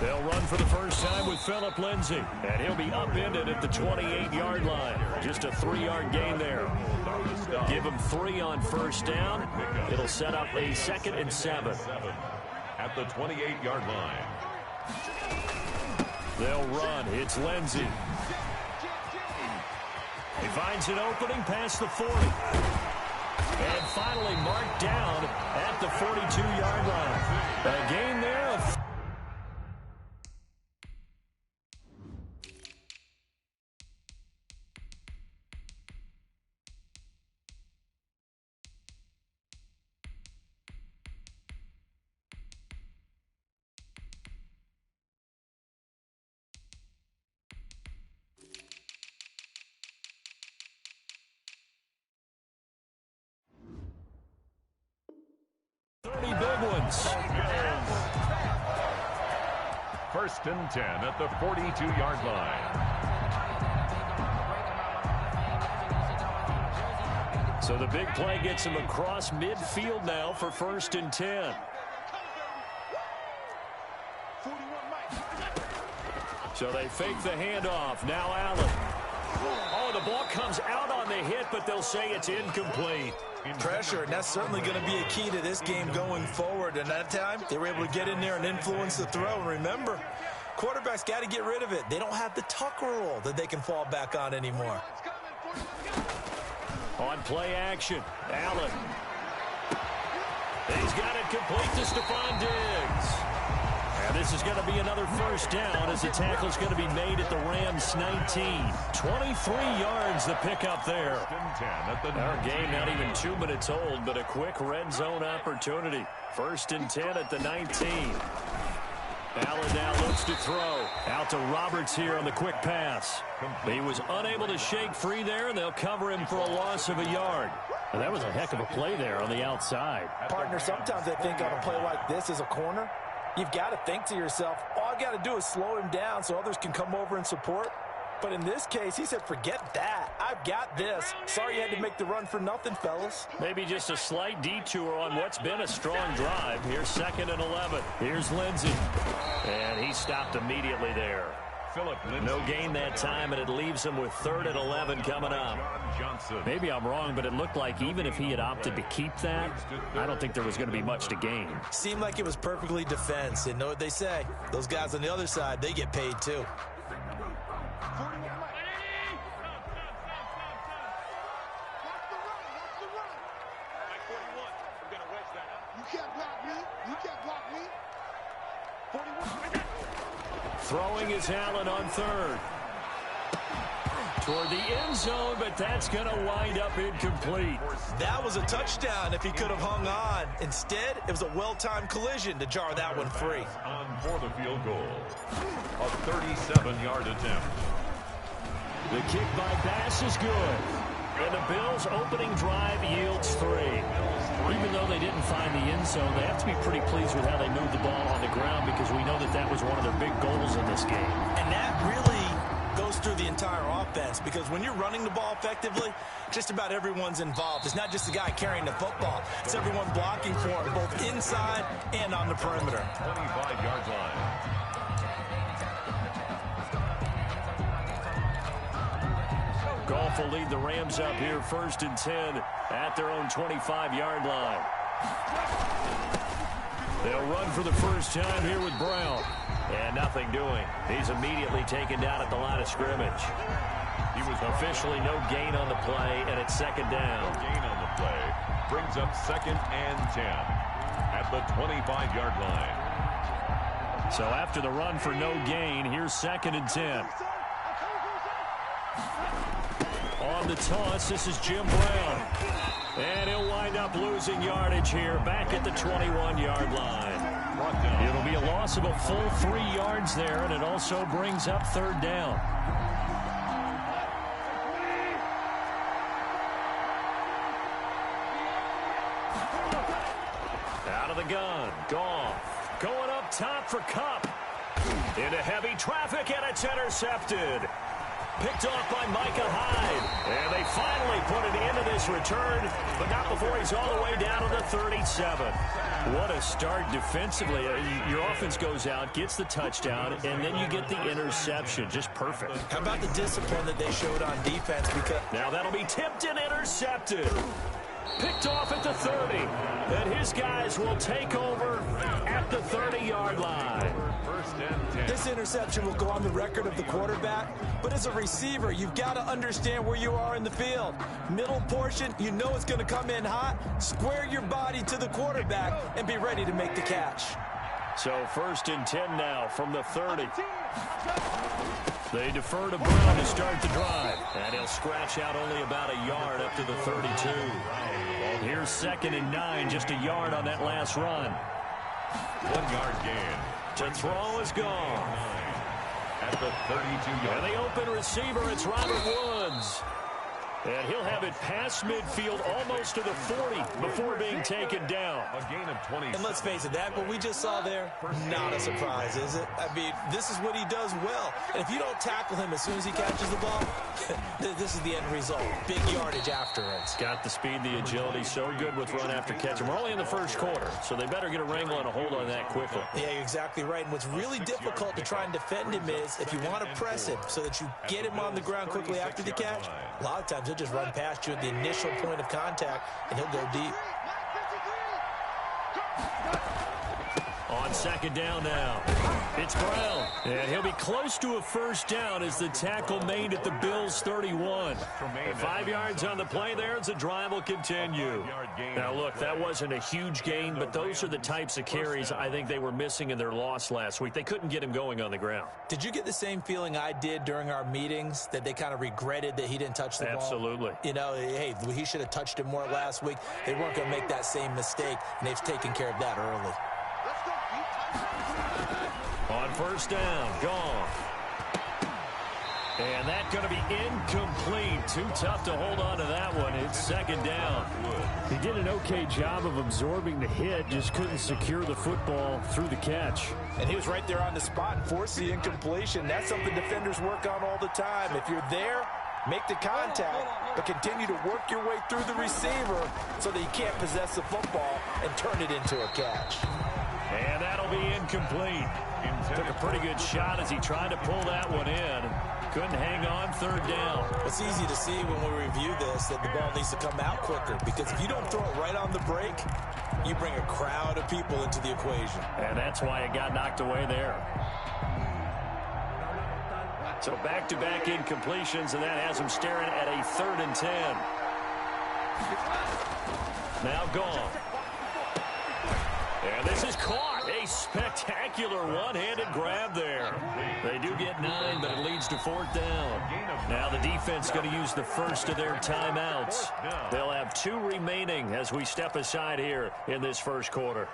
They'll run for the first time with Phillip Lindsay, and he'll be upended at the 28-yard line. Just a 3-yard gain there. Give him 3 on first down. It'll set up a 2nd and 7. At the 28-yard line. They'll run. It's Lindsay. He finds an opening past the 40. And finally marked down at the 42-yard line. A gain there of 30 big ones. First and 10 at the 42-yard line. So the big play gets him across midfield now for 1st and 10. So they fake the handoff. Now Allen. Oh, the ball comes out on the hit, but they'll say it's incomplete. Pressure, and that's certainly going to be a key to this game going forward. And that time, they were able to get in there and influence the throw. And remember, quarterbacks got to get rid of it. They don't have the Tucker rule that they can fall back on anymore. On play action, Allen. He's got it complete to Stephon Diggs. And this is going to be another first down as the tackle's going to be made at the Rams 19. 23 yards the pickup there. Our game not even 2 minutes old, but a quick red zone opportunity. 1st and 10 at the 19. Allen now looks to throw. Out to Roberts here on the quick pass. He was unable to shake free there, and they'll cover him for a loss of a yard. And that was a heck of a play there on the outside. Partner, sometimes I think on a play like this as a corner, you've got to think to yourself, all I got to do is slow him down so others can come over and support. But in this case, he said, forget that. I've got this. Sorry you had to make the run for nothing, fellas. Maybe just a slight detour on what's been a strong drive. Here's 2nd and 11. Here's Lindsay. And he stopped immediately there. No gain that time, and it leaves him with 3rd and 11 coming up. Maybe I'm wrong, but it looked like even if he had opted to keep that, I don't think there was going to be much to gain. Seemed like it was perfectly defense. And know what they say? Those guys on the other side, they get paid too. Throwing is Allen on 3rd. Toward the end zone, but that's going to wind up incomplete. That was a touchdown if he could have hung on. Instead, it was a well-timed collision to jar that one free. On for the field goal. A 37-yard attempt. The kick by Bass is good. And the Bills' opening drive yields 3. Even though they didn't find the end zone, they have to be pretty pleased with how they moved the ball on the ground because we know that that was one of their big goals in this game. And that really goes through the entire offense because when you're running the ball effectively, just about everyone's involved. It's not just the guy carrying the football. It's everyone blocking for him, both inside and on the perimeter. 25-yard line. Goff will lead the Rams up here 1st and 10 at their own 25-yard line. They'll run for the first time here with Brown. And nothing doing. He's immediately taken down at the line of scrimmage. He was officially no gain on the play, and it's 2nd down. No gain on the play brings up 2nd and 10 at the 25-yard line. So after the run for no gain, here's 2nd and 10. On the toss, this is Jim Brown. And he'll wind up losing yardage here back at the 21-yard line. It'll be a loss of a full 3 yards there, and it also brings up 3rd down. Out of the gun, Goff. Going up top for Kupp. Into heavy traffic, and it's intercepted. Picked off by Micah Hyde. And they finally put it into this return, but not before he's all the way down to the 37. What a start defensively. Your offense goes out, gets the touchdown, and then you get the interception. Just perfect. How about the discipline that they showed on defense? Because now that'll be tipped and intercepted. Picked off at the 30. And his guys will take over at the 30-yard line. This interception will go on the record of the quarterback, but as a receiver, you've got to understand where you are in the field. Middle portion, you know it's going to come in hot. Square your body to the quarterback and be ready to make the catch. So 1st and 10 now from the 30. They defer to Brown to start the drive. And he'll scratch out only about a yard up to the 32. Here's 2nd and 9, just a yard on that last run. 1-yard gain. To throw is gone. At the 32-yard. And the open receiver, it's Robert Woods. And he'll have it past midfield almost to the 40 before being taken down. A gain of 20. And let's face it, that what we just saw there, not a surprise, is it? I mean, this is what he does well. And if you don't tackle him as soon as he catches the ball, this is the end result. Big yardage afterwards. Got the speed, the agility, so good with run after catch. And we're only in the first quarter, so they better get a wrangle and a hold on that quickly. Yeah, you're exactly right. And what's really difficult to try and defend him is if you want to press him so that you get him on the ground quickly after the catch, a lot of times he'll just run past you at the initial point of contact, and he'll go deep. On 2nd down now, it's Brown. And he'll be close to a first down as the tackle made at the Bills' 31. And 5 yards on the play there as the drive will continue. Now, look, that wasn't a huge gain, but those are the types of carries I think they were missing in their loss last week. They couldn't get him going on the ground. Did you get the same feeling I did during our meetings, that they kind of regretted that he didn't touch the ball? Absolutely. You know, hey, he should have touched it more last week. They weren't going to make that same mistake, and they've taken care of that early. On 1st down, gone. And that's going to be incomplete. Too tough to hold on to that one. It's 2nd down. He did an okay job of absorbing the hit, just couldn't secure the football through the catch. And he was right there on the spot and forced the incompletion. That's something defenders work on all the time. If you're there, make the contact, but continue to work your way through the receiver so that you can't possess the football and turn it into a catch. And that'll be incomplete. Took a pretty good shot as he tried to pull that one in. Couldn't hang on 3rd down. It's easy to see when we review this that the ball needs to come out quicker, because if you don't throw it right on the break, you bring a crowd of people into the equation. And that's why it got knocked away there. So back-to-back incompletions, and that has him staring at a 3rd and 10. Now gone. And this is caught. A spectacular one-handed grab there. They do get 9, but it leads to 4th down. Now the defense going to use the first of their timeouts. They'll have 2 remaining as we step aside here in this first quarter.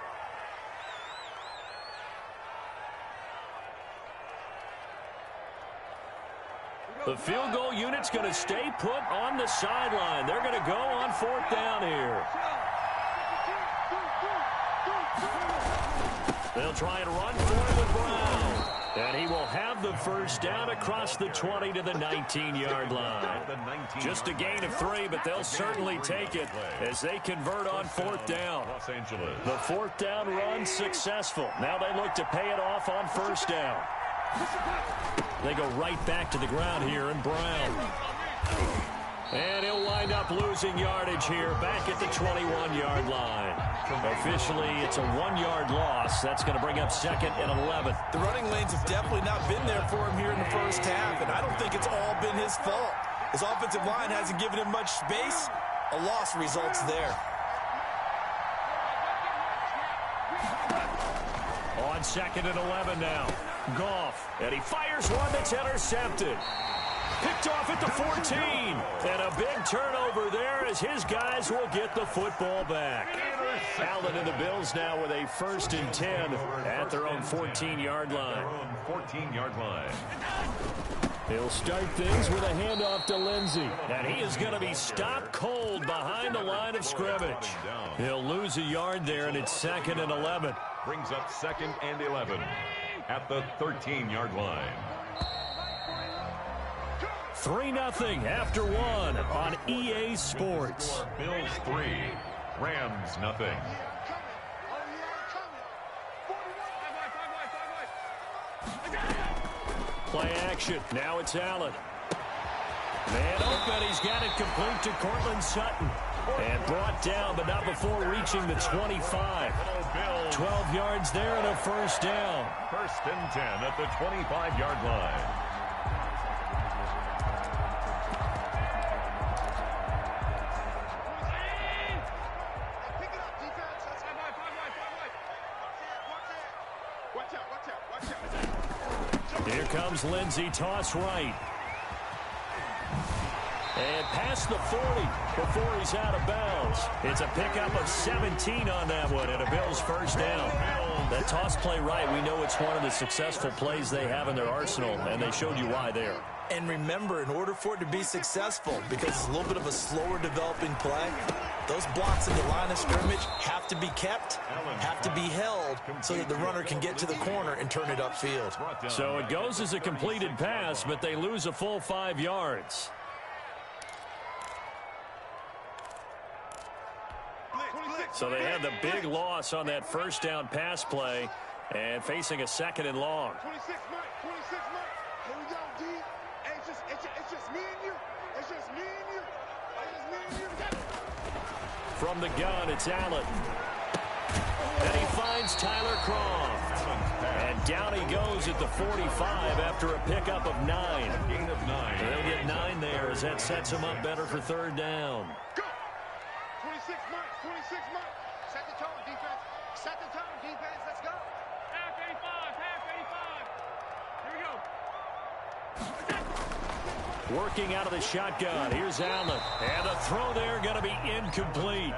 The field goal unit's going to stay put on the sideline. They're going to go on 4th down here. They'll try and run for it with Brown. And he will have the first down across the 20 to the 19-yard line. Just a gain of 3, but they'll certainly take it as they convert on 4th down. The 4th down run successful. Now they look to pay it off on 1st down. They go right back to the ground here, and Brown. And he'll wind up losing yardage here back at the 21-yard line. Officially, it's a 1-yard loss. That's going to bring up 2nd and 11. The running lanes have definitely not been there for him here in the first half, and I don't think it's all been his fault. His offensive line hasn't given him much space. A loss results there. On 2nd and 11 now. Goff, and he fires one that's intercepted. Picked off at the 14. And a big turnover there as his guys will get the football back. Allen and the Bills now with a 1st and 10 at their own 14-yard line. He'll start things with a handoff to Lindsey. And he is going to be stopped cold behind the line of scrimmage. He'll lose a yard there, and it's 2nd and 11. Brings up 2nd and 11 at the 13-yard line. 3-0 after one on EA Sports. Bills 3, Rams nothing. Play action. Now it's Allen. Man open. He's got it complete to Cortland Sutton. And brought down, but not before reaching the 25. 12 yards there and a first down. First and 10 at the 25-yard line. Here comes Lindsey, toss right. And past the 40 before he's out of bounds. It's a pickup of 17 on that one and a Bills first down. That toss play right, we know it's one of the successful plays they have in their arsenal, and they showed you why there. And remember, in order for it to be successful, because it's a little bit of a slower developing play, those blocks in the line of scrimmage have to be kept, have to be held, so that the runner can get to the corner and turn it upfield. So it goes as a completed pass, but they lose a full 5 yards. So they had the big loss on that first down pass play and facing a second and long. 26 Mike. Here we go, D. Hey, it's just me and you. It's just me and you. It's just me and you. From the gun, it's Allen. And he finds Tyler Croft. And down he goes at the 45 after a pickup of 9. Gain of 9. They'll get 9 there as that sets him up better for third down. Go. 26 Mike. Set the tone, defense. Set the tone, defense. Let's go. Half 85. Here we go. Working out of the shotgun. Here's Allen. And the throw there going to be incomplete.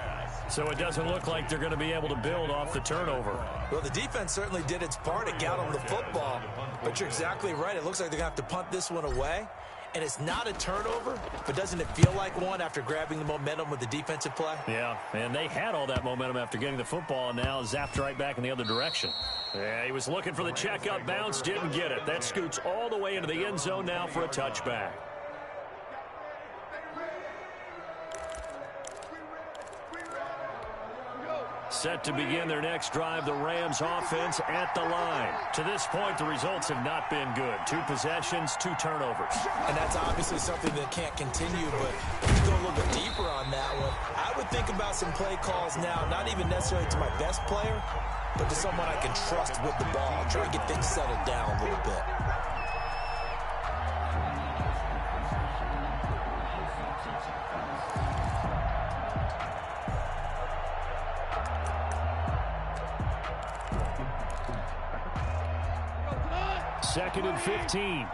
So it doesn't look like they're going to be able to build off the turnover. Well, the defense certainly did its part. It got on the football. But you're exactly right. It looks like they're going to have to punt this one away. And it's not a turnover, but doesn't it feel like one after grabbing the momentum with the defensive play? Yeah, and they had all that momentum after getting the football, and now zapped right back in the other direction. Yeah, he was looking for the checkup bounce, didn't get it. That scoots all the way into the end zone now for a touchback. Set to begin their next drive, the Rams offense at the line. To this point, the results have not been good. 2 possessions, 2 turnovers. And that's obviously something that can't continue, but to go a little bit deeper on that one, I would think about some play calls now, not even necessarily to my best player, but to someone I can trust with the ball. Try to get things settled down a little bit. Second and 15.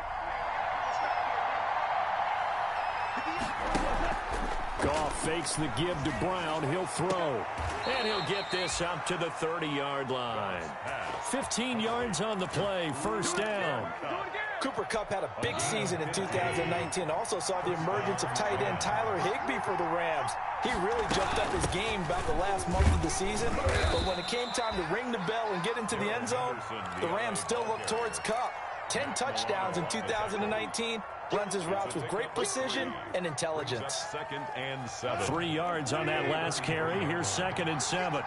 Goff fakes the give to Brown. He'll throw. And he'll get this up to the 30-yard line. 15 yards on the play. First down. Cooper Kupp had a big season in 2019. Also saw the emergence of tight end Tyler Higbee for the Rams. He really jumped up his game about the last month of the season. But when it came time to ring the bell and get into the end zone, the Rams still looked towards Kupp. 10 touchdowns in 2019. Runs his routes with great precision and intelligence. Second and 7. 3 yards on that last carry. Here's second and 7.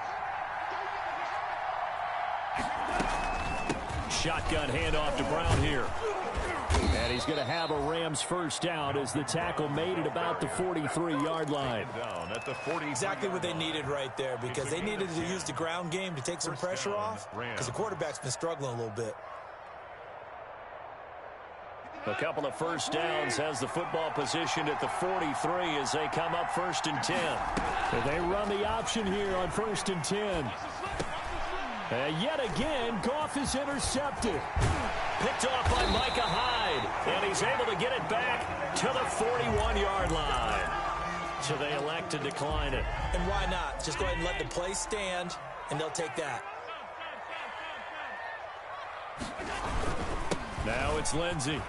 Shotgun handoff to Brown here. And he's going to have a Rams first down as the tackle made it about the 43-yard line. Down at the 40. Exactly what they needed right there, because they needed to use the ground game to take some pressure off, because the quarterback's been struggling a little bit. A couple of first downs has the football positioned at the 43 as they come up first and 10. And they run the option here on first and 10. And yet again, Goff is intercepted. Picked off by Micah Hyde. And he's able to get it back to the 41-yard line. So they elect to decline it. And why not? Just go ahead and let the play stand, and they'll take that. Now it's Lindsey.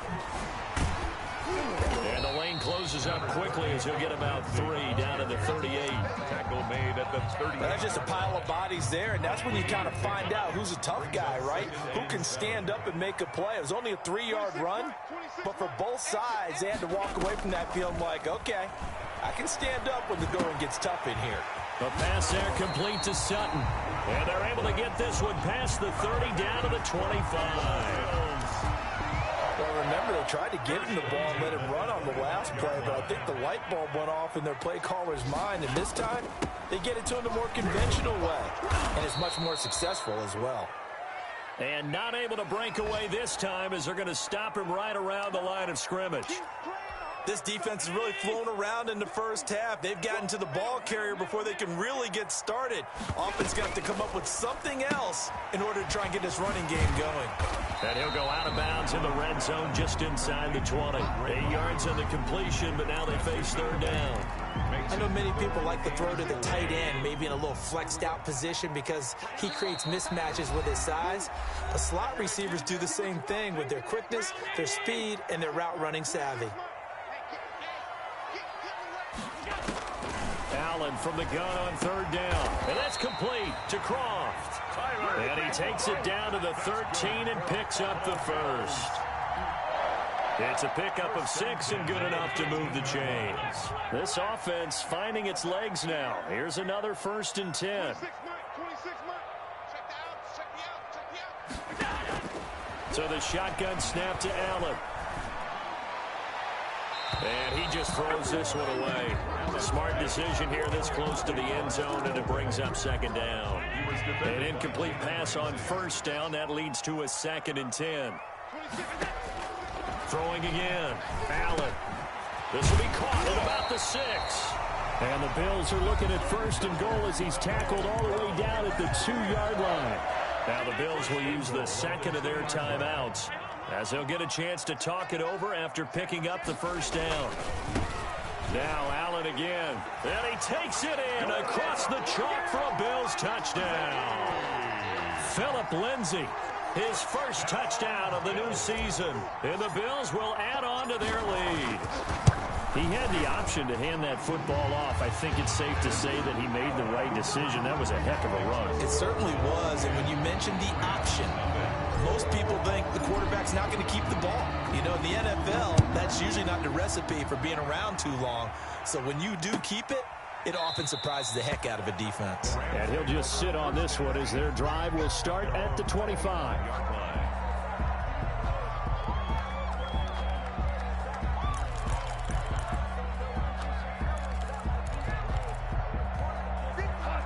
And the lane closes up quickly as he'll get about 3 down to the 38. Tackle made at the 38. That's just a pile of bodies there, and that's when you kind of find out who's a tough guy, right? Who can stand up and make a play. It was only a 3-yard run, but for both sides, they had to walk away from that feeling like, okay, I can stand up when the going gets tough in here. The pass there complete to Sutton. And they're able to get this one past the 30 down to the 25. Well, remember, they tried to give him the ball and let him run on the last play, but I think the light bulb went off in their play caller's mind, and this time they get it to him the more conventional way, and it's much more successful as well. And not able to break away this time as they're going to stop him right around the line of scrimmage. This defense has really flown around in the first half. They've gotten to the ball carrier before they can really get started. Offense got to come up with something else in order to try and get this running game going. And he'll go out of bounds in the red zone just inside the 20. 8 yards on the completion, but now they face third down. I know many people like to throw to the tight end, maybe in a little flexed out position because he creates mismatches with his size. But slot receivers do the same thing with their quickness, their speed, and their route running savvy. Allen from the gun on third down. And that's complete to Croft. And he takes it down to the 13 and picks up the first. It's a pickup of 6 and good enough to move the chains. This offense finding its legs now. Here's another 1st and 10. So the shotgun snap to Allen. And he just throws this one away. Smart decision here this close to the end zone, and it brings up 2nd down. An incomplete pass on 1st down. That leads to a 2nd and 10. Throwing again. Allen. This will be caught at about the 6. And the Bills are looking at 1st and goal as he's tackled all the way down at the 2-yard line. Now the Bills will use the 2nd of their timeouts as they'll get a chance to talk it over after picking up the 1st down. Now Allen again. And he takes it in across the chalk for a Bills touchdown. Phillip Lindsay, his first touchdown of the new season. And the Bills will add on to their lead. He had the option to hand that football off. I think it's safe to say that he made the right decision. That was a heck of a run. It certainly was, and when you mentioned the option, most people think the quarterback's not going to keep the ball. You know, in the NFL, that's usually not the recipe for being around too long. So when you do keep it, it often surprises the heck out of a defense. And he'll just sit on this one as their drive will start at the 25.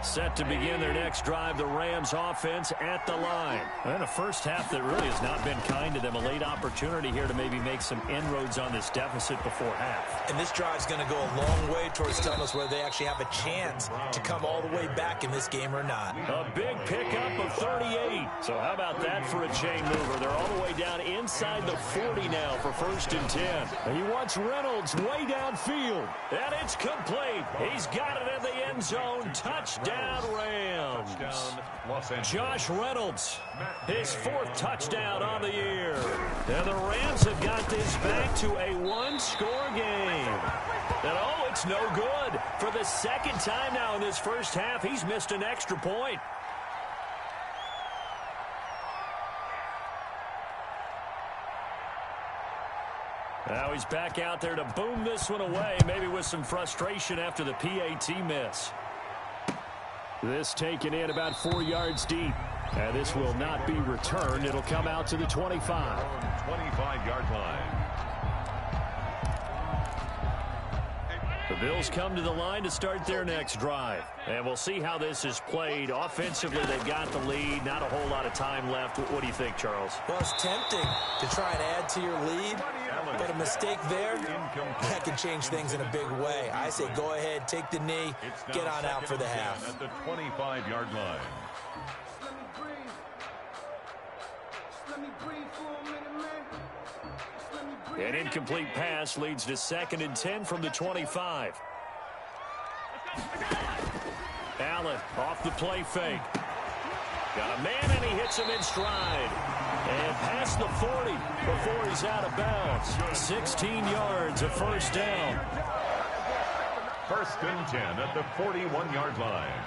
Set to begin their next drive, the Rams offense at the line. And a first half that really has not been kind to them. A late opportunity here to maybe make some inroads on this deficit before half. And this drive's going to go a long way towards telling us whether they actually have a chance to come all the way back in this game or not. A big pickup of 38. So how about that for a chain mover? They're all the way down inside the 40 now for 1st and 10. And he wants Reynolds way downfield. And it's complete. He's got it in the end zone. Touchdown. Rams. Josh Reynolds, his 4th touchdown on the year. And the Rams have got this back to a 1-score game. And oh, it's no good. For the 2nd time now in this first half, he's missed an extra point. Now he's back out there to boom this one away, maybe with some frustration after the PAT miss. This taken in about 4 yards deep. And this will not be returned. It'll come out to the 25. 25-yard line. The Bills come to the line to start their next drive. And we'll see how this is played. Offensively, they've got the lead. Not a whole lot of time left. What do you think, Charles? Well, it's tempting to try and add to your lead, but a mistake there, that can change things in a big way. I say go ahead, take the knee, get on out for the half. At the 25-yard line. An incomplete pass leads to 2nd and 10 from the 25. Allen off the play fake. Got a man, and he hits him in stride. And past the 40 before he's out of bounds. 16 yards, a first down. First and 10 at the 41-yard line.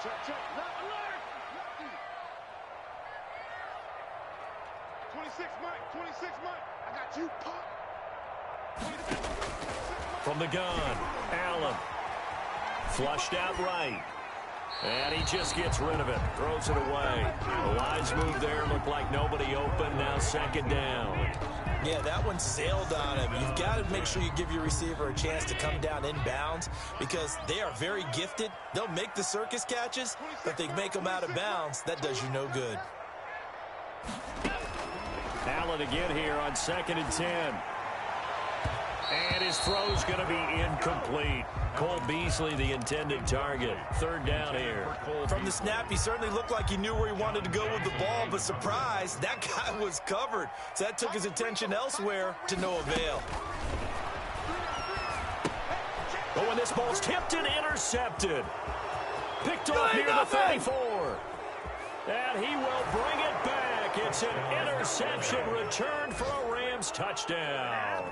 Check. 26, Mike. I got you, Pop. From the gun, Allen. Flushed out right. And he just gets rid of it. Throws it away. The wise move there. Looked like nobody open. Now second down. Yeah, that one sailed on him. You've got to make sure you give your receiver a chance to come down inbounds because they are very gifted. They'll make the circus catches, but if they make them out of bounds, that does you no good. Allen again here on 2nd and 10. And his throw's going to be incomplete. Cole Beasley, the intended target. Third down here. From the snap, he certainly looked like he knew where he wanted to go with the ball, but surprise, that guy was covered. So that took his attention elsewhere to no avail. Oh, and this ball's tipped and intercepted. Picked off near the 34. And he will bring it back. It's an interception return for a Rams touchdown.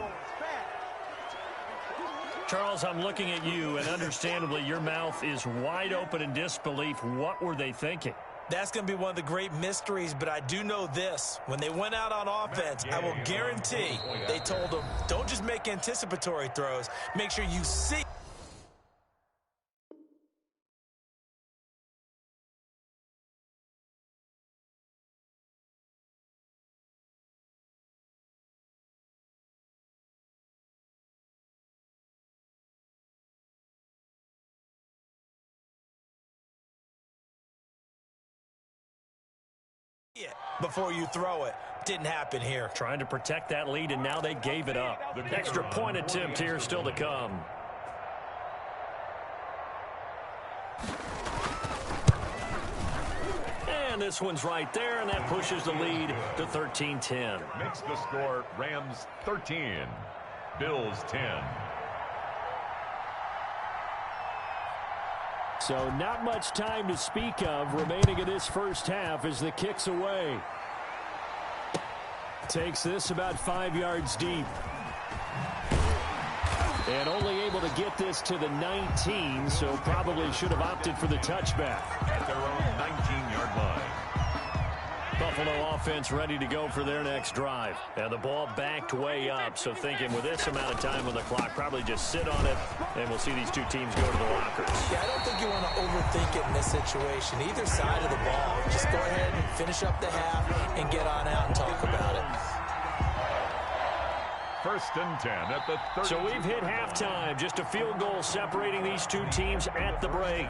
Charles, I'm looking at you, and understandably, your mouth is wide open in disbelief. What were they thinking? That's going to be one of the great mysteries, but I do know this. When they went out on offense, I will guarantee they told them, don't just make anticipatory throws. Make sure you see. Before you throw it. Didn't happen here. Trying to protect that lead, and now they gave it up. The extra point attempt here still to come. And this one's right there, and that pushes the lead to 13-10. Makes the score Rams 13, Bills 10. So not much time to speak of remaining in this first half as the kick's away. Takes this about 5 yards deep. And only able to get this to the 19, so probably should have opted for the touchback. At their own 19-yard line. Buffalo offense ready to go for their next drive. And the ball backed way up, so thinking with this amount of time on the clock, probably just sit on it, and we'll see these two teams go to the lockers. Yeah, I don't think you want to overthink it in this situation. Either side of the ball, just go ahead and finish up the half and get on out and talk about it. First and 10 at the 30. So we've hit halftime. Just a field goal separating these two teams at the break.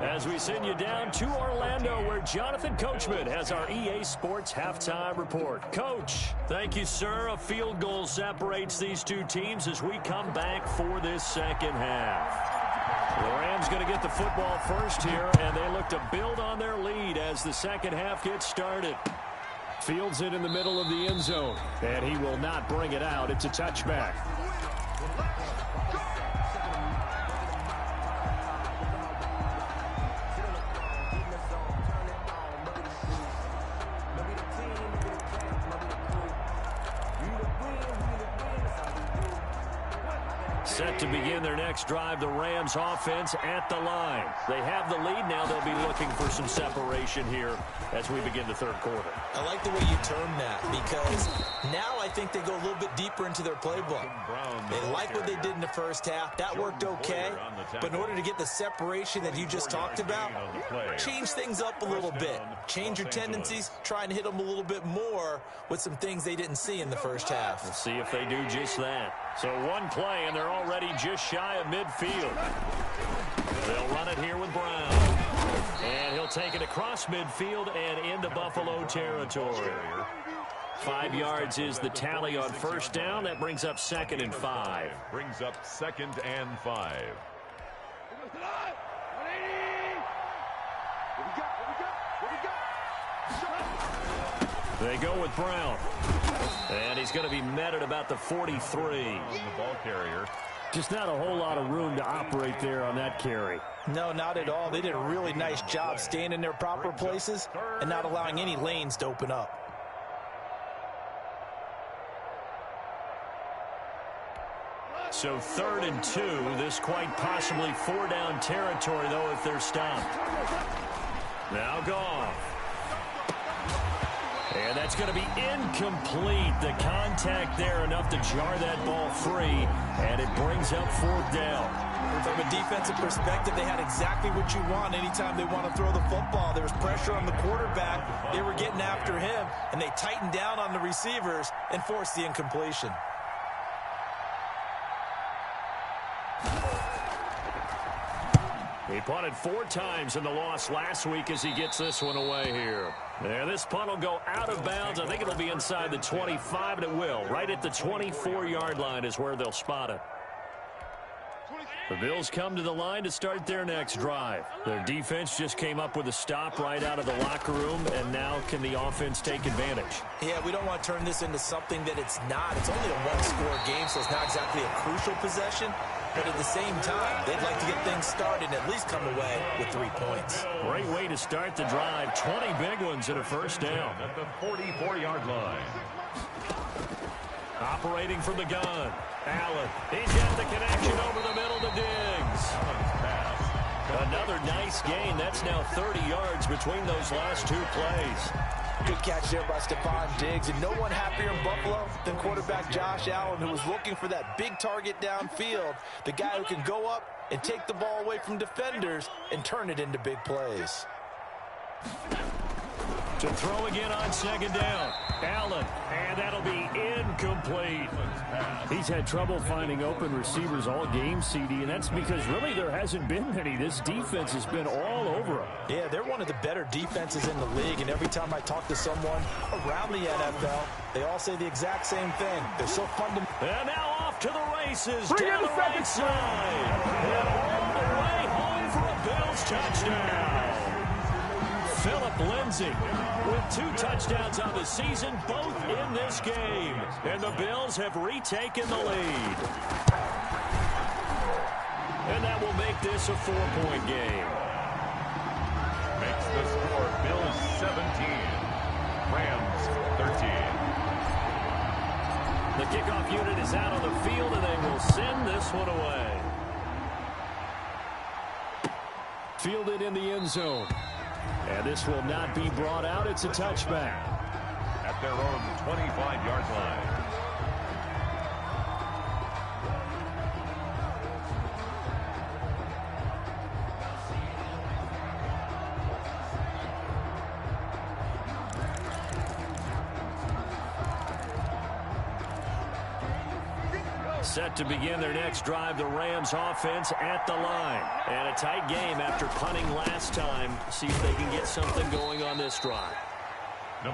As we send you down to Orlando, where Jonathan Coachman has our EA Sports Halftime Report. Coach, thank you, sir. A field goal separates these two teams as we come back for this second half. The Rams going to get the football first here, and they look to build on their lead as the second half gets started. Fields it in the middle of the end zone, and he will not bring it out. It's a touchback. Set to begin their next drive, the Rams offense at the line. They have the lead now. They'll be looking for some separation here as we begin the third quarter. I like the way you term that because now I think they go a little bit deeper into their playbook. They like what they did in the first half. That worked okay. But in order to get the separation that you just talked about, change things up a little bit. Change your tendencies. Try and hit them a little bit more with some things they didn't see in the first half. We'll see if they do just that. So one play, and they're already just shy of midfield. They'll run it here with Brown. And he'll take it across midfield and into Buffalo territory. 5 yards is the tally on first down. That brings up 2nd and 5. Brings up 2nd and 5. They go with Brown. And he's going to be met at about the 43. On the ball carrier. Just not a whole lot of room to operate there on that carry. No, not at all. They did a really nice job staying in their proper places and not allowing any lanes to open up. So 3rd and 2. This quite possibly 4-down territory, though, if they're stopped. Now Goff. And that's going to be incomplete. The contact there enough to jar that ball free, and it brings up 4th down. From a defensive perspective, they had exactly what you want anytime they want to throw the football. There was pressure on the quarterback. They were getting after him, and they tightened down on the receivers and forced the incompletion. He punted 4 times in the loss last week as he gets this one away here. And this punt will go out of bounds. I think it'll be inside the 25, and it will. Right at the 24-yard line is where they'll spot it. The Bills come to the line to start their next drive. Their defense just came up with a stop right out of the locker room, and now can the offense take advantage? Yeah, we don't want to turn this into something that it's not. It's only a one-score game, so it's not exactly a crucial possession. But at the same time, they'd like to get things started and at least come away with 3 points. Great way to start the drive. 20 big ones and a first down. At the 44-yard line. Operating from the gun. Allen. He's got the connection over the middle to Diggs. Another nice gain. That's now 30 yards between those last 2 plays. Good catch there by Stephon Diggs, and no one happier in Buffalo than quarterback Josh Allen, who was looking for that big target downfield, the guy who can go up and take the ball away from defenders and turn it into big plays. To throw again on 2nd down. Allen, and that'll be incomplete. He's had trouble finding open receivers all game, CD, and that's because really there hasn't been many. This defense has been all over him. Yeah, they're one of the better defenses in the league, and every time I talk to someone around the NFL, they all say the exact same thing. They're so fundamental. And now off to the races, down the right side. And all the way home for a Bills touchdown. Phillip Lindsay with 2 touchdowns on the season, both in this game. And the Bills have retaken the lead. And that will make this a 4-point game. Makes the score Bills 17, Rams 13. The kickoff unit is out on the field, and they will send this one away. Fielded in the end zone. And this will not be brought out. It's a touchback. At their own 25-yard line. Set to begin their next drive, the Rams offense at the line. And a tight game after punting last time. See if they can get something going on this drive.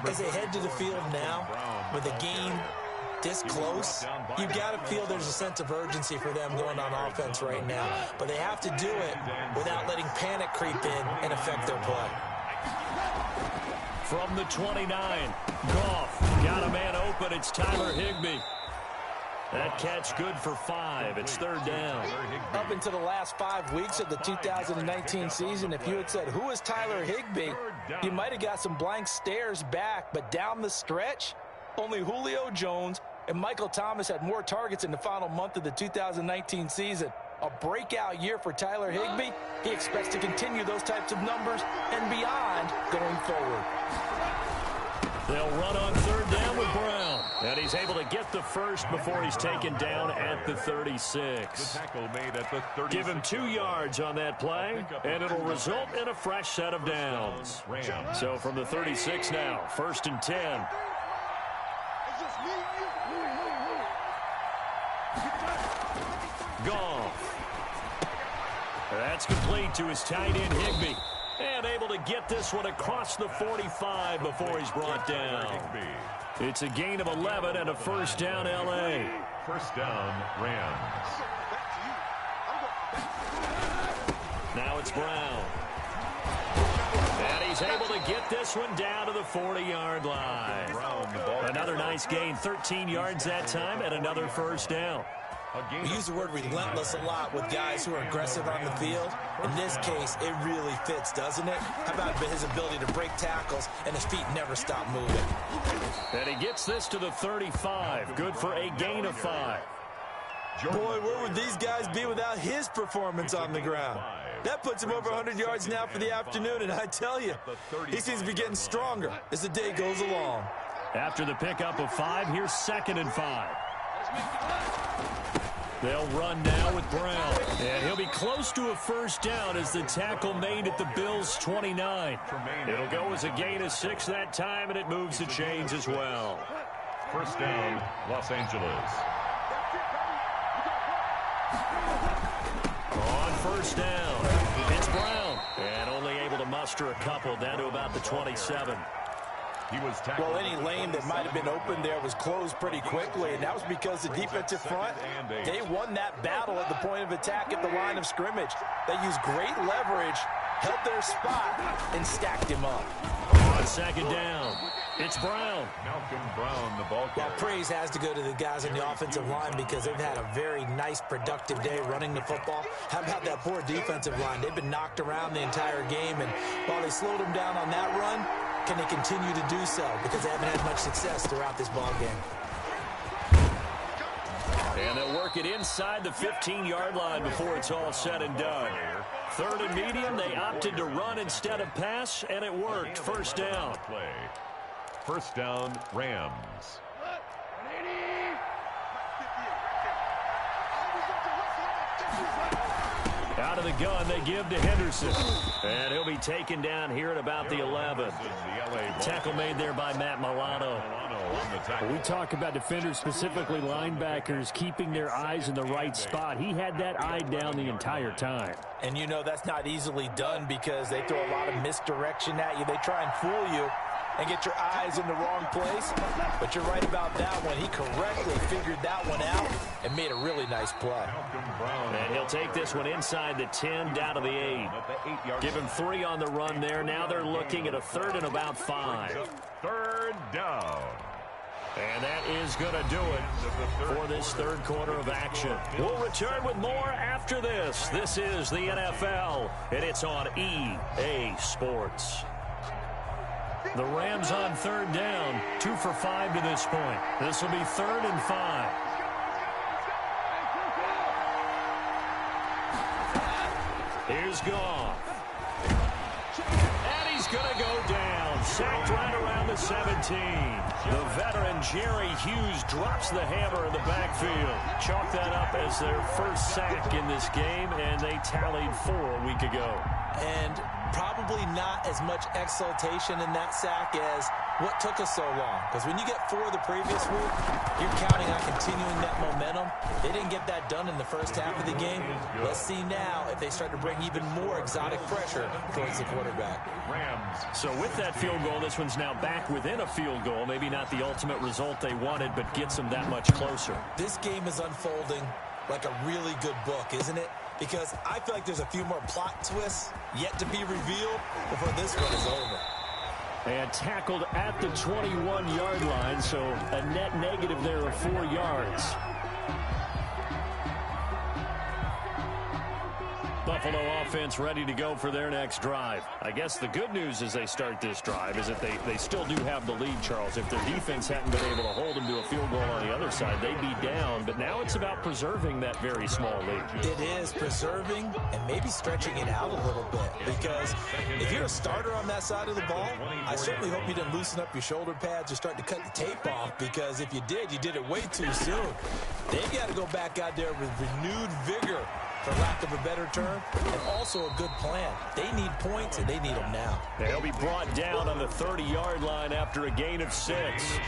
As they head to the field now, with the game this close, you've got to feel there's a sense of urgency for them going on offense right now. But they have to do it without letting panic creep in and affect their play. From the 29, Goff got a man open. It's Tyler Higbee. That catch good for 5. It's 3rd down. Up into the last 5 weeks of the 2019 season, if you had said, who is Tyler Higbee, you might have got some blank stares back. But down the stretch, only Julio Jones and Michael Thomas had more targets in the final month of the 2019 season. A breakout year for Tyler Higbee. He expects to continue those types of numbers and beyond going forward. They'll run on 3rd down with Brown. And he's able to get the first before he's taken down at the 36. The tackle made at the 36. Give him 2 yards on that play, and it'll result in a fresh set of downs. So from the 36 now, 1st and 10. Goff. That's complete to his tight end, Higbee. And able to get this one across the 45 before he's brought down. It's a gain of 11 and a 1st down, L.A. 1st down, Rams. Now it's Brown. And he's able to get this one down to the 40-yard line. Another nice gain, 13 yards that time, and another 1st down. We use the word relentless a lot with guys who are aggressive on the field. In this case, it really fits, doesn't it? How about his ability to break tackles and his feet never stop moving? And he gets this to the 35. Good for a gain of 5. Boy, where would these guys be without his performance on the ground? That puts him over 100 yards now for the afternoon, and I tell you, he seems to be getting stronger as the day goes along. After the pickup of 5, here's 2nd and 5. They'll run now with Brown. And he'll be close to a first down as the tackle made at the Bills' 29. It'll go as a gain of 6 that time, and it moves the chains as well. First down, Los Angeles. On first down, it's Brown. And only able to muster a couple down to about the 27. Well, any lane that might have been open there was closed pretty quickly, and that was because the defensive front, they won that battle at the point of attack at the line of scrimmage. They used great leverage, held their spot, and stacked him up. On 2nd down, it's Brown. Malcolm Brown, the ball carrier. Well, praise has to go to the guys on the offensive line because they've had a very nice, productive day running the football. How about that poor defensive line? They've been knocked around the entire game, and while they slowed them down on that run, can they continue to do so? Because they haven't had much success throughout this ball game. And they'll work it inside the 15-yard line before it's all said and done. 3rd and medium, they opted to run instead of pass, and it worked. First down. First down, Rams. Out of the gun, they give to Henderson. And he'll be taken down here at about the 11. Tackle made there by Matt Milano. We talk about defenders, specifically linebackers, keeping their eyes in the right spot. He had that eye down the entire time. And you know that's not easily done because they throw a lot of misdirection at you. They try and fool you and get your eyes in the wrong place. But you're right about that one. He correctly figured that one out and made a really nice play. And he'll take this one inside the 10, down to the 8. Give him 3 on the run there. Now they're looking at a 3rd and about 5. 3rd down. And that is going to do it for this 3rd quarter of action. We'll return with more after this. This is the NFL, and it's on EA Sports. The Rams on 3rd down, 2 for 5 to this point. This will be 3rd and 5. Here's Goff. And he's going to go down. Sacked right around the 17. The veteran Jerry Hughes drops the hammer in the backfield. Chalk that up as their first sack in this game, and they tallied 4 a week ago. And probably not as much exultation in that sack as what took us so long. Because when you get 4 the previous week, you're counting on continuing that momentum. They didn't get that done in the first half of the game. Let's see now if they start to bring even more exotic pressure towards the quarterback. So with that field goal, this one's now back within a field goal. Maybe not the ultimate result they wanted, but gets them that much closer. This game is unfolding like a really good book, isn't it? Because I feel like there's a few more plot twists yet to be revealed before this one is over. And tackled at the 21-yard line, so a net negative there of 4 yards. Buffalo offense ready to go for their next drive. I guess the good news as they start this drive is that they still do have the lead, Charles. If their defense hadn't been able to hold them to a field goal on the other side, they'd be down. But now it's about preserving that very small lead. It is preserving and maybe stretching it out a little bit. Because if you're a starter on that side of the ball, I certainly hope you didn't loosen up your shoulder pads or start to cut the tape off. Because if you did, you did it way too soon. They've got to go back out there with renewed vigor, for lack of a better term, and also a good plan. They need points, and they need them now. They'll be brought down on the 30-yard line after a gain of 6.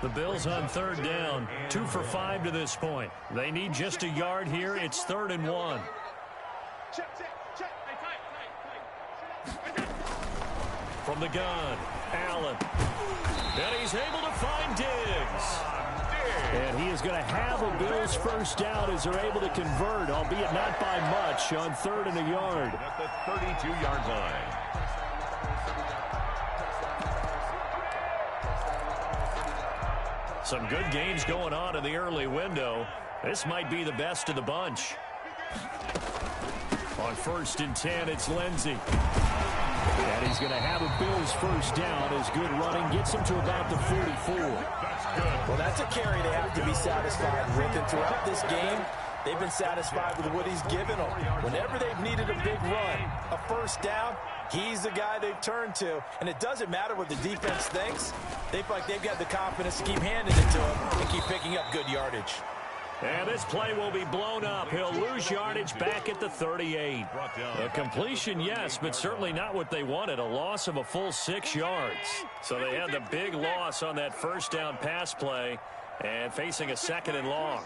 The Bills on 3rd down, 2 for 5 to this point. They need just a yard here. It's 3rd and 1. From the gun, Allen. And he's able to find Diggs. And he is going to have a Bills first down as they're able to convert, albeit not by much, on 3rd and a yard. At the 32-yard line. Some good gains going on in the early window. This might be the best of the bunch. On 1st and 10, it's Lindsey. And he's going to have a Bills first down as good running gets him to about the 44. Well, that's a carry they have to be satisfied with. And throughout this game, they've been satisfied with what he's given them. Whenever they've needed a big run, a first down, he's the guy they've turned to. And it doesn't matter what the defense thinks. They feel like they've got the confidence to keep handing it to him and keep picking up good yardage. And this play will be blown up. He'll lose yardage back at the 38. A completion, yes, but certainly not what they wanted. A loss of a full 6 yards. So they had the big loss on that first down pass play and facing a 2nd and long.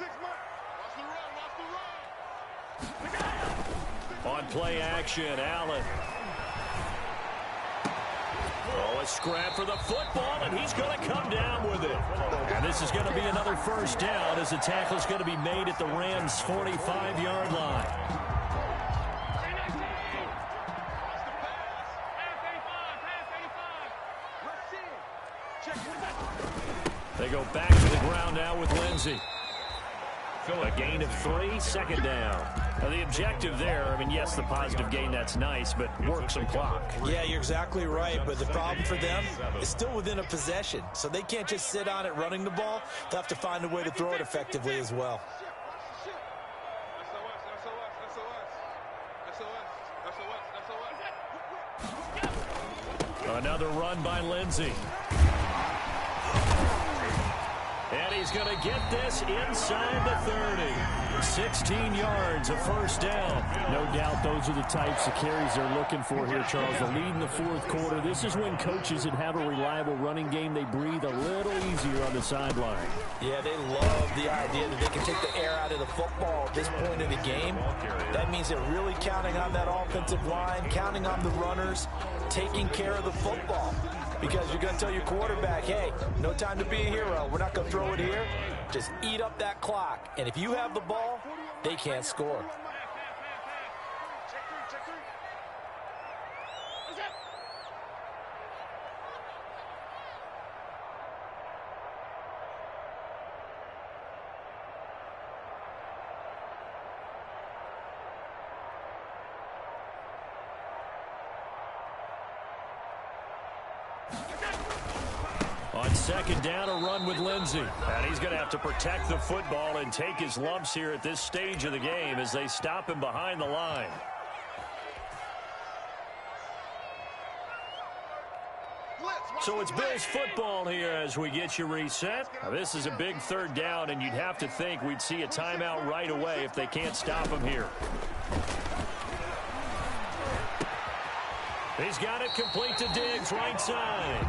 On play action, Allen. Oh, a scrap for the football, and he's going to come down with it. And this is going to be another first down as the tackle is going to be made at the Rams' 45-yard line. They go back to the ground now with Lindsey. A gain of 3, 2nd down. Now the objective there, I mean, yes, the positive gain, that's nice, but work some clock. Yeah, you're exactly right, but the problem for them is still within a possession, so they can't just sit on it running the ball. They'll have to find a way to throw it effectively as well. Another run by Lindsey. And he's going to get this inside the 30. 16 yards, a first down. No doubt those are the types of carries they're looking for here, Charles. The lead in the 4th quarter. This is when coaches that have a reliable running game, they breathe a little easier on the sideline. Yeah, they love the idea that they can take the air out of the football at this point in the game. That means they're really counting on that offensive line, counting on the runners, taking care of the football. Because you're going to tell your quarterback, hey, no time to be a hero. We're not going to throw it here. Just eat up that clock. And if you have the ball, they can't score. On 2nd down, a run with Lindsey. And he's going to have to protect the football and take his lumps here at this stage of the game as they stop him behind the line. So it's Bills football here as we get you reset. Now, this is a big 3rd down, and you'd have to think we'd see a timeout right away if they can't stop him here. He's got it complete to Diggs, right side.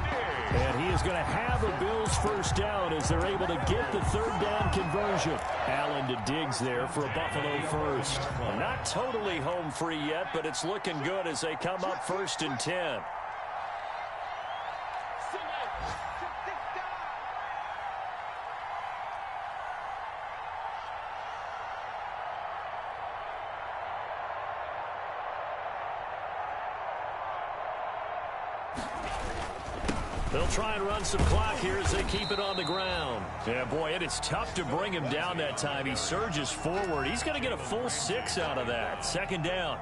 And he is going to have a Bills first down as they're able to get the 3rd down conversion. Allen to Diggs there for a Buffalo first. Well, not totally home free yet, but it's looking good as they come up 1st and 10. They'll try and run some clock here as they keep it on the ground. Yeah, boy, it is tough to bring him down that time. He surges forward. He's going to get a full 6 out of that. 2nd down.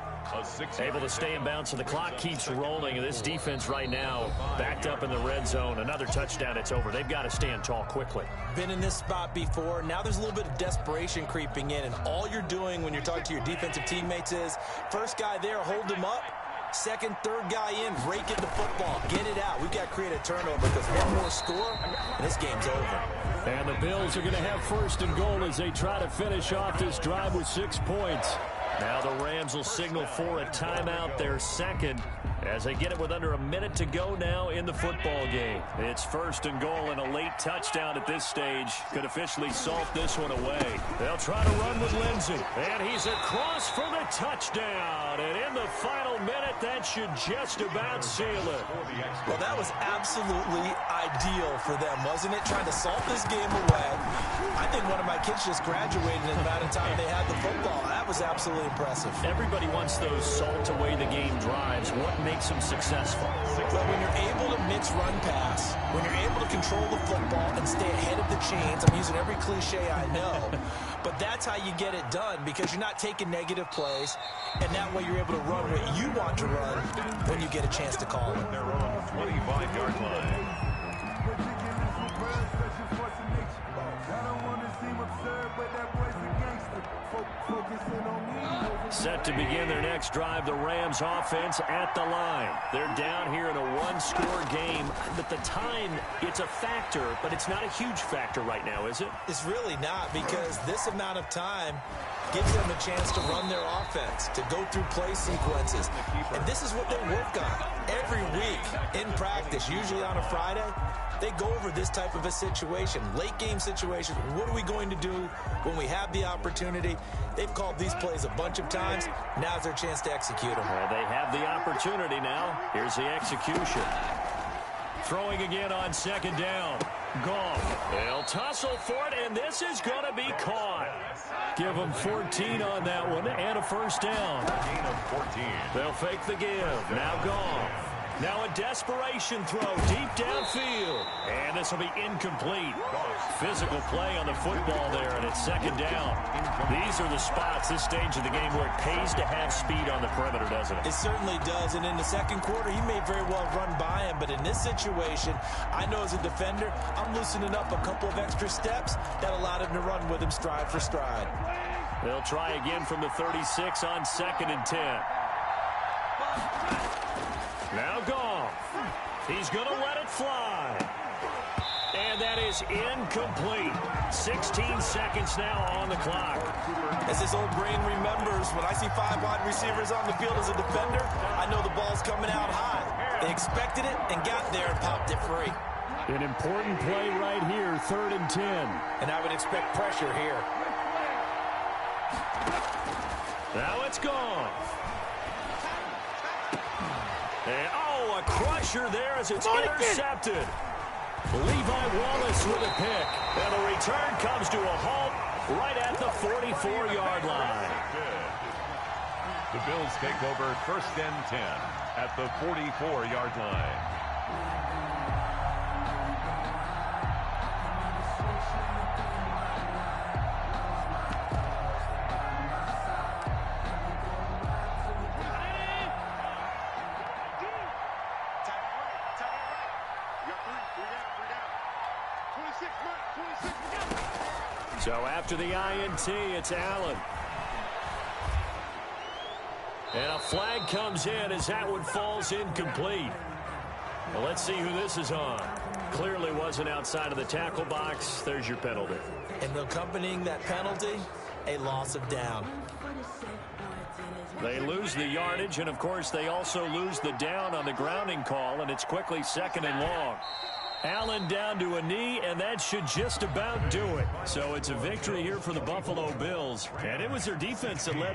Able to stay in bounds, so the clock keeps rolling. And this defense right now backed up in the red zone. Another touchdown, it's over. They've got to stand tall quickly. Been in this spot before. Now there's a little bit of desperation creeping in. And all you're doing when you're talking to your defensive teammates is, first guy there, hold him up. 2nd, 3rd guy in, rake at the football. Get it out. We've got to create a turnover because one more score, and this game's over. And the Bills are going to have 1st and goal as they try to finish off this drive with 6 points. Now the Rams will signal for a timeout, their 2nd, as they get it with under a minute to go now in the football game. It's 1st and goal, and a late touchdown at this stage could officially salt this one away. They'll try to run with Lindsey, and he's across for the touchdown. And in the final minute, that should just about seal it. Well, that was absolutely ideal for them, wasn't it? Trying to salt this game away. I think one of my kids just graduated in the amount of time they had the football. That was absolutely impressive. Everybody wants those salt away the game drives. What makes them successful? Well, when you're able to mix run pass, when you're able to control the football and stay ahead of the chains, I'm using every cliche I know, But that's how you get it done, because you're not taking negative plays, and that way you're able to run what you want to run when you get a chance to call it. Their own 25-yard line. Set to begin their next drive, the Rams offense at the line. They're down here in a one-score game. But the time, it's a factor, but it's not a huge factor right now, is it? It's really not, because this amount of time gives them a chance to run their offense, to go through play sequences. And this is what they work on every week in practice, usually on a Friday. They go over this type of a situation, late game situation. What are we going to do when we have the opportunity? They've called these plays a bunch of times. Now's their chance to execute them. Well, they have the opportunity now. Here's the execution. Throwing again on second down. Goff. They'll tussle for it, and this is going to be caught. Give them 14 on that one and a first down. Gain of 14. They'll fake the give. Now Goff. Now a desperation throw deep downfield. And this will be incomplete. Physical play on the football there, and it's second down. These are the spots this stage of the game where it pays to have speed on the perimeter, doesn't it? It certainly does, and in the second quarter, he may very well run by him, but in this situation, I know as a defender, I'm loosening up a couple of extra steps that allowed him to run with him stride for stride. They'll try again from the 36 on 2nd and 10. Now Goff. He's going to let it fly. And that is incomplete. 16 seconds now on the clock. As his old brain remembers, when I see 5 wide receivers on the field as a defender, I know the ball's coming out high. They expected it and got there and popped it free. An important play right here, 3rd and 10. And I would expect pressure here. Now it's Goff. And, a crusher there as it's intercepted. Levi Wallace with a pick. And the return comes to a halt right at the 44-yard line. The Bills take over 1st and 10 at the 44-yard line. So after the INT, it's Allen. And a flag comes in as that one falls incomplete. Well, let's see who this is on. Clearly wasn't outside of the tackle box. There's your penalty. And accompanying that penalty, a loss of down. They lose the yardage, and, of course, they also lose the down on the grounding call, and it's quickly 2nd and long. Allen down to a knee, and that should just about do it. So it's a victory here for the Buffalo Bills, and it was their defense that led.